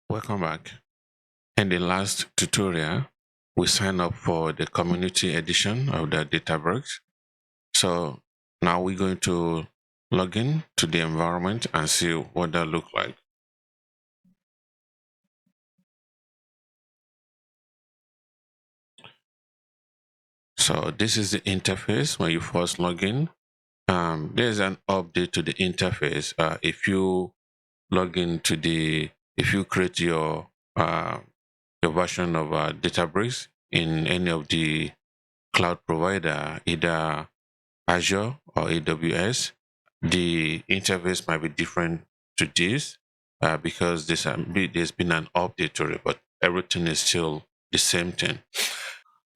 Welcome back. In the last tutorial, we signed up for the community edition of the Databricks. So now we're going to log in to the environment and see what that looks like. So this is the interface when you first log in. There's an update to the interface. If you log into if you create your version of Databricks in any of the cloud provider, either Azure or AWS, the interface might be different to this because there's been an update to it, but everything is still the same thing.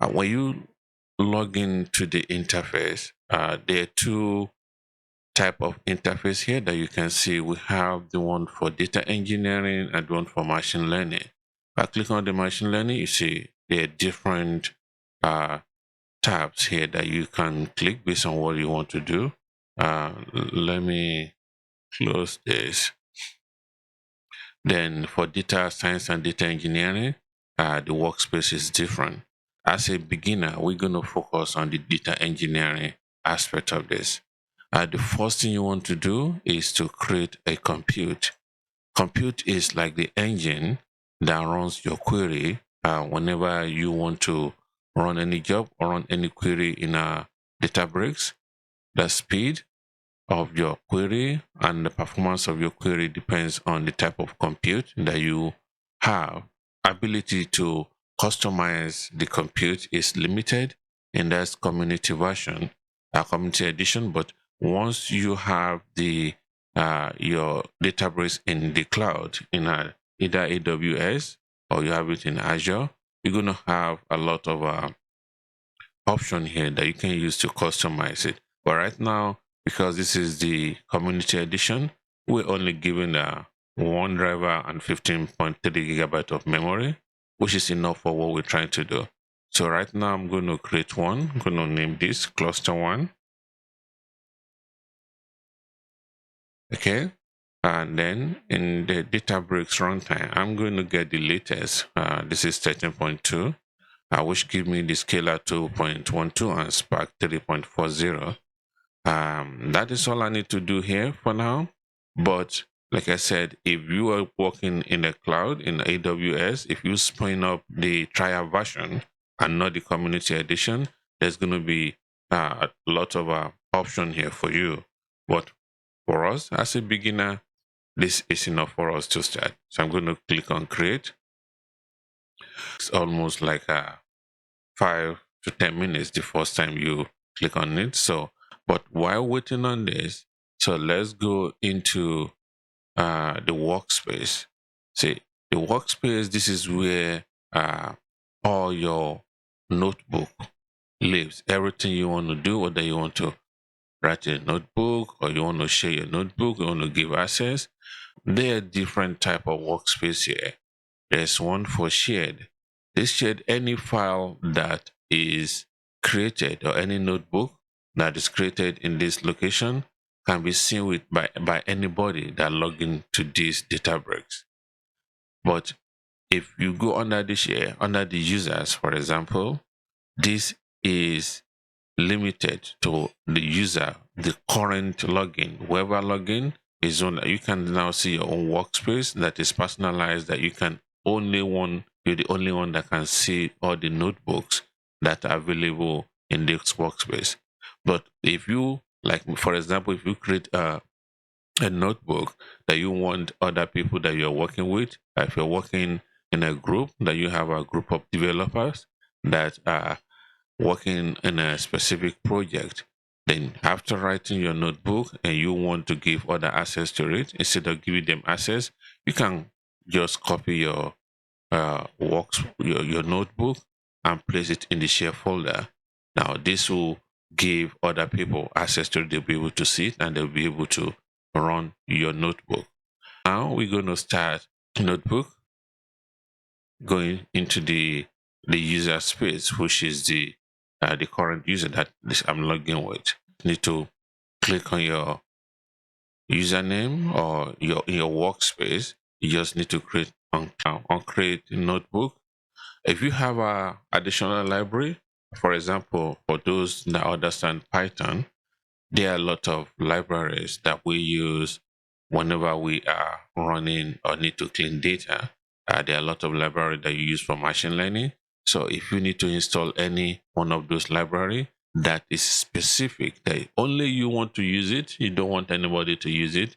When you log into the interface, there are two type of interface here that you can see. We have the one for data engineering and the one for machine learning. If I click on the machine learning, you see there are different tabs here that you can click based on what you want to do. Let me close this. Then for data science and data engineering, the workspace is different. As a beginner, we're going to focus on the data engineering aspect of this. The first thing you want to do is to create a compute. Compute is like the engine that runs your query whenever you want to run any job or run any query in a Databricks. The speed of your query and the performance of your query depends on the type of compute that you have. Ability to customize the compute is limited in that community version, community edition, but once you have your Databricks in the cloud in either AWS or you have it in Azure, you're going to have a lot of option here that you can use to customize it. But right now, because this is the community edition, we're only given one driver and 15.3 gigabyte of memory, which is enough for what we're trying to do. So right now I'm going to create one. I'm going to name this cluster 1. Okay. And then in the Databricks runtime, I'm going to get the latest. This is 13.2. Which give me the scalar 2.12 and Spark 3.40. That is all I need to do here for now. But like I said, if you are working in the cloud, in AWS, if you spin up the trial version and not the community edition, there's going to be a lot of option here for you. But for us, as a beginner, this is enough for us to start. So I'm going to click on create. It's almost like 5 to 10 minutes the first time you click on it. So, but while waiting on this, so let's go into the workspace. See, the workspace, this is where all your notebook lives. Everything you want to do, whether you want to write a notebook or you want to share your notebook, you want to give access, there are different type of workspace here. There's one for shared. This shared any file that is created or any notebook that is created in this location can be seen by anybody that log into this Databricks. But if you go under the share, under the users, for example, this is limited to the user, the current login. Whoever login is on, you can now see your own workspace that is personalized, that you can you're the only one that can see all the notebooks that are available in this workspace. But if you, like for example, if you create a notebook that you want other people that you're working with, if you're working in a group, that you have a group of developers that are working in a specific project, then after writing your notebook and you want to give other access to it, instead of giving them access, you can just copy your your notebook and place it in the share folder. Now this will give other people access to it. They'll be able to see it and they'll be able to run your notebook. Now we're going to start notebook, going into the user space, which is the current user that I'm logging with. You need to click on your username or your workspace. You just need to create on create notebook. If you have a additional library, for example, for those that understand Python, there are a lot of libraries that we use whenever we are running or need to clean data. There are a lot of libraries that you use for machine learning. So if you need to install any one of those library that is specific, that only you want to use it, you don't want anybody to use it,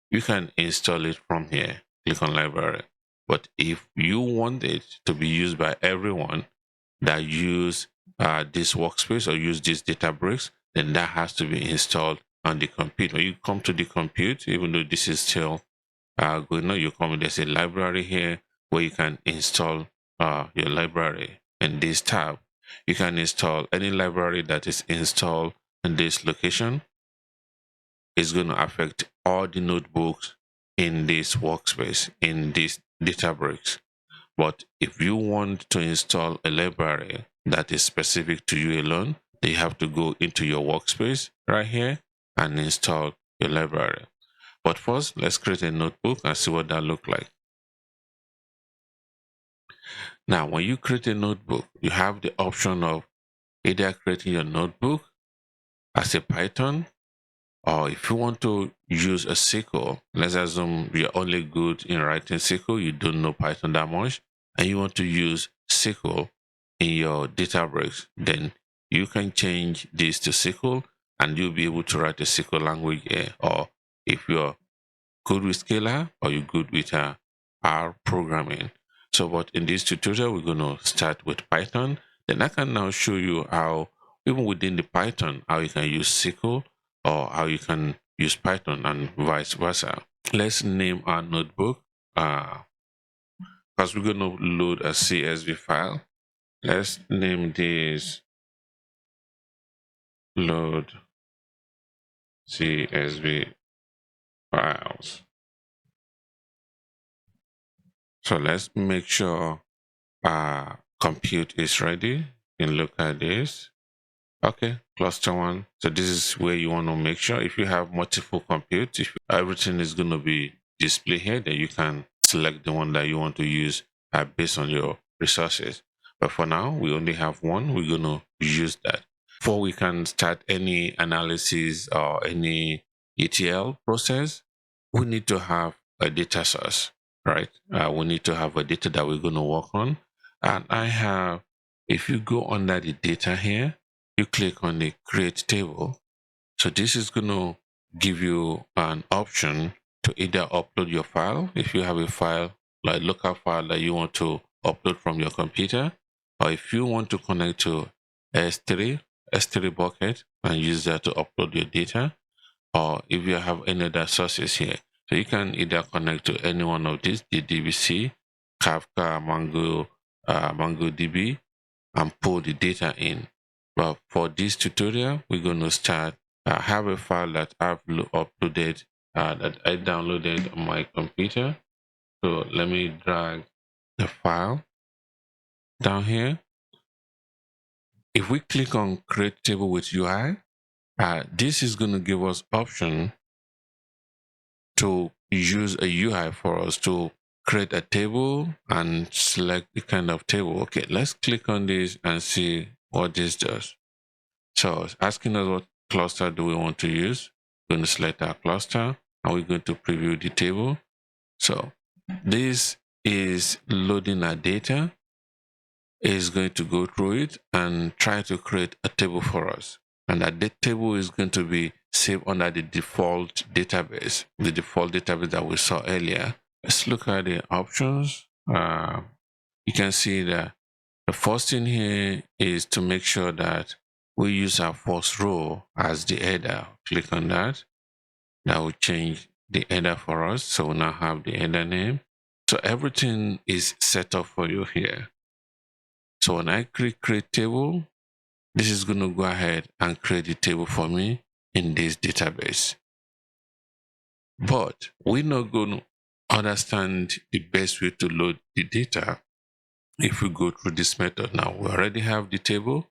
you can install it from here. Click on library. But if you want it to be used by everyone that use this workspace or use this Databricks, then that has to be installed on the computer. When you come to the compute, even though this is still going on, you come, there's a library here where you can install your library. In this tab, you can install any library that is installed in this location. Is going to affect all the notebooks in this workspace, in this Databricks. But if you want to install a library that is specific to you alone, then you have to go into your workspace right here and install your library. But first, let's create a notebook and see what that looks like. Now, when you create a notebook, you have the option of either creating your notebook as a Python, or if you want to use a SQL, let's assume you're only good in writing SQL, you don't know Python that much, and you want to use SQL in your Databricks, then you can change this to SQL and you'll be able to write a SQL language here. Or if you're good with Scala or you're good with R programming. So, but in this tutorial, we're going to start with Python. Then I can now show you how, even within the Python, how you can use SQL or how you can use Python and vice versa. Let's name our notebook because we're going to load a CSV file. Let's name this load CSV files. So let's make sure our compute is ready. You can look at this. Okay, cluster one. So this is where you want to make sure if you have multiple compute, if everything is going to be displayed here, then you can select the one that you want to use based on your resources. But for now, we only have one. We're going to use that. Before we can start any analysis or any ETL process, we need to have a data source, right? We need to have a data that we're going to work on. And I have, if you go under the data here, you click on the create table. So this is going to give you an option to either upload your file, if you have a file, like local file that you want to upload from your computer, or if you want to connect to S3 bucket and use that to upload your data, or if you have any other sources here. So you can either connect to any one of these, the DBC, Kafka, MongoDB, and pull the data in. But for this tutorial, we're going to start. I have a file that I've uploaded, that I downloaded on my computer. So let me drag the file down here. If we click on create table with UI, this is going to give us option to use a UI for us to create a table and select the kind of table. Okay, let's click on this and see what this does. So it's asking us what cluster do we want to use. We're going to select our cluster and we're going to preview the table. So this is loading our data. Is going to go through it and try to create a table for us. And that table is going to be saved under the default database, that we saw earlier. Let's look at the options. You can see that the first thing here is to make sure that we use our first row as the header. Click on that. That will change the header for us. So we now have the header name. So everything is set up for you here. So when I click create table, this is going to go ahead and create the table for me in this database. But we're not going to understand the best way to load the data if we go through this method. Now we already have the table.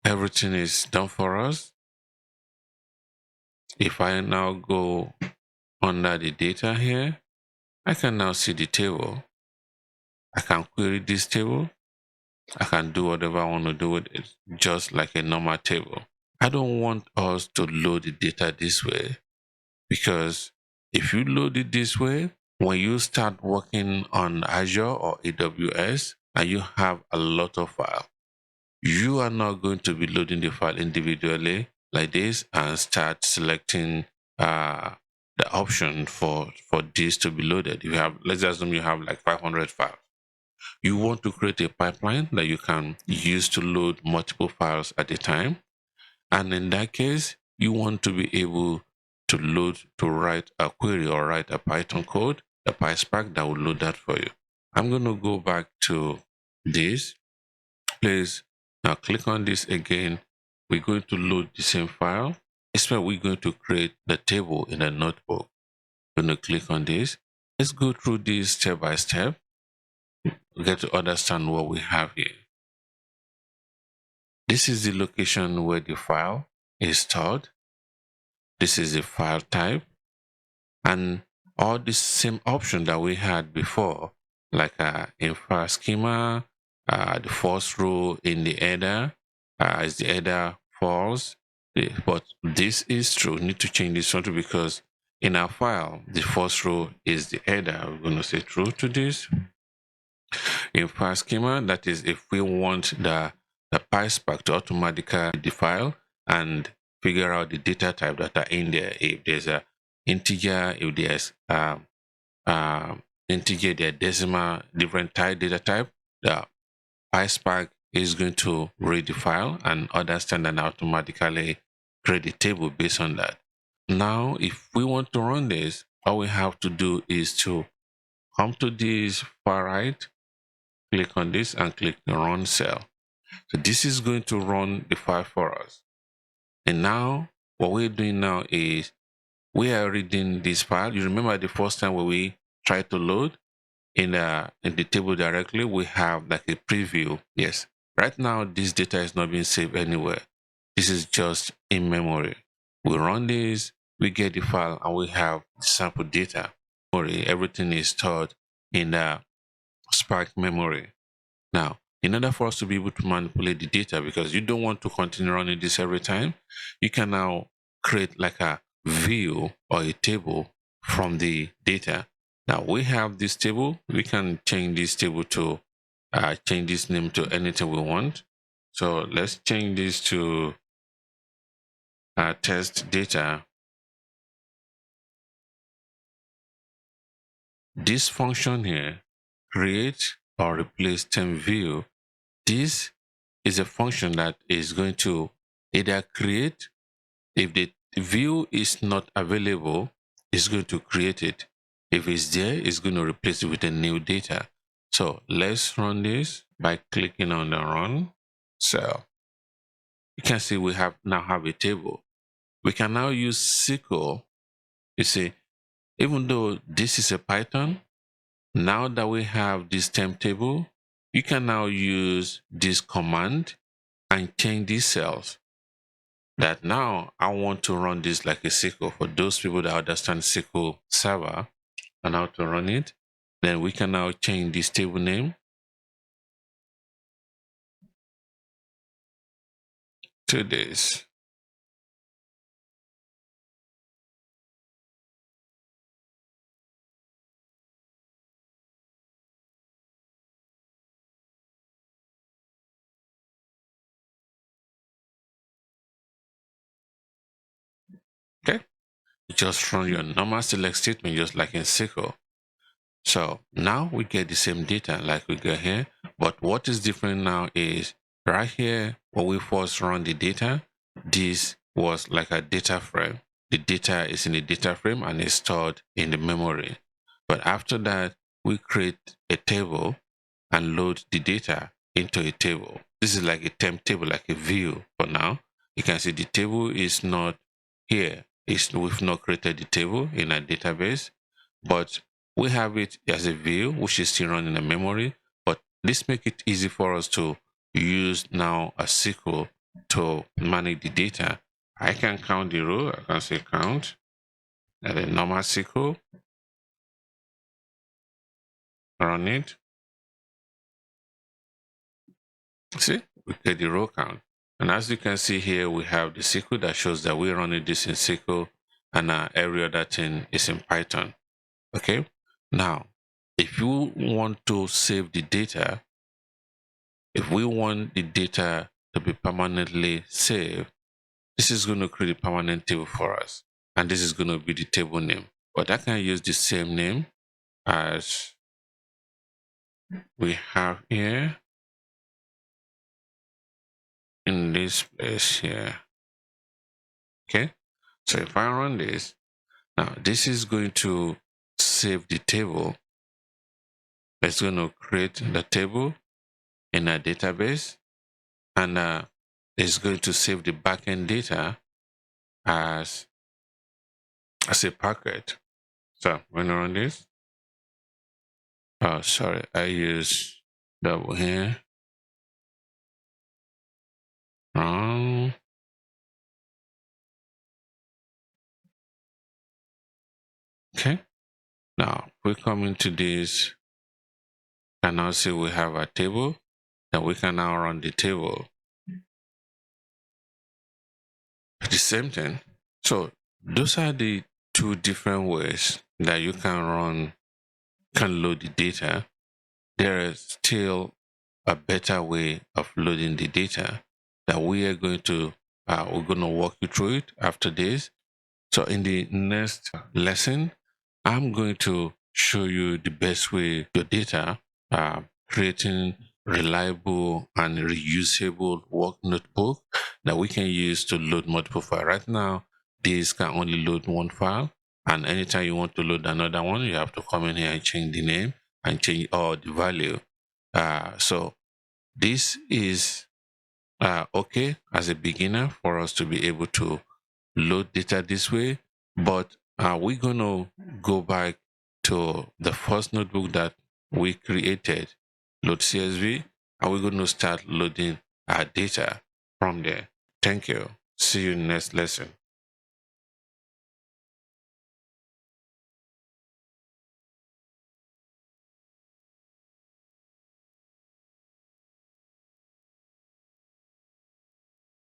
Everything is done for us. If I now go under the data here, I can now see the table. I can query this table. I can do whatever I want to do with it, just like a normal table. I don't want us to load the data this way, because if you load it this way, when you start working on Azure or AWS and you have a lot of files, you are not going to be loading the file individually like this and start selecting the option for this to be loaded. You have, let's assume you have like 500 files. You want to create a pipeline that you can use to load multiple files at a time. And in that case, you want to be able to write a query or write a Python code, a PySpark that will load that for you. I'm going to go back to this. Please now click on this again. We're going to load the same file. It's where we're going to create the table in a notebook. I'm going to click on this. Let's go through this step by step. We get to understand what we have here. This is the location where the file is stored. This is the file type, and all the same option that we had before, like in file schema, the first row in the header is the header false. But this is true. We need to change this one too, because in our file, the first row is the header. We're going to say true to this. In file schema, that is if we want the PySpark to automatically the file and figure out the data type that are in there. If there's a integer, if there's integer, there decimal, different type data type, the PySpark is going to read the file and understand and automatically create a table based on that. Now, if we want to run this, all we have to do is to come to this far right, click on this and click the run cell. So this is going to run the file for us. And now what we're doing now is we are reading this file. You remember the first time when we tried to load in the table directly, we have like a preview. Yes, right now this data is not being saved anywhere. This is just in memory. We run this, we get the file, and we have the sample data. Everything is stored in the Spark memory. Now, in order for us to be able to manipulate the data, because you don't want to continue running this every time, you can now create like a view or a table from the data. Now we have this table. We can change this table to change this name to anything we want. So let's change this to test data. This function here, create or replace term view, this is a function that is going to either create, if the view is not available, it's going to create it. If it's there, it's going to replace it with a new data. So let's run this by clicking on the run cell. You can see we now have a table. We can now use SQL. You see, even though this is a Python, now that we have this temp table, you can now use this command and change these cells. That now I want to run this like a SQL. For those people that understand SQL Server and how to run it, then we can now change this table name to this. Okay, just run your normal select statement just like in SQL. So now we get the same data like we got here, but what is different now is right here when we first run the data, this was like a data frame. The data is in the data frame and is stored in the memory. But after that, we create a table and load the data into a table. This is like a temp table, like a view for now. You can see the table is not here. we've not created the table in our database, but we have it as a view, which is still running in memory. But this makes it easy for us to use now a SQL to manage the data. I can count the row. I can say count and then normal SQL, run it. See, we get the row count. And as you can see here, we have the SQL that shows that we're running this in SQL and every other thing is in Python. Okay. Now, if you want to save the data, if we want the data to be permanently saved, this is going to create a permanent table for us. And this is going to be the table name. But I can use the same name as we have here in this place here. Okay. So if I run this, now this is going to save the table. It's going to create the table in a database, and it's going to save the backend data as a packet. So when I run this, oh sorry, I use double here. Run. Okay. Now we come into this, and now see we have a table. That we can now run the table. The same thing. So those are the two different ways that you can load the data. There is still a better way of loading the data that we're going to walk you through it after this. So in the next lesson, I'm going to show you the best way your data, creating reliable and reusable work notebook that we can use to load multiple files. Right now, this can only load one file, and anytime you want to load another one, you have to come in here and change the name and change all the value. So this is okay as a beginner for us to be able to load data this way, but we're going to go back to the first notebook that we created, load CSV, and we're going to start loading our data from there. Thank you. See you in the next lesson.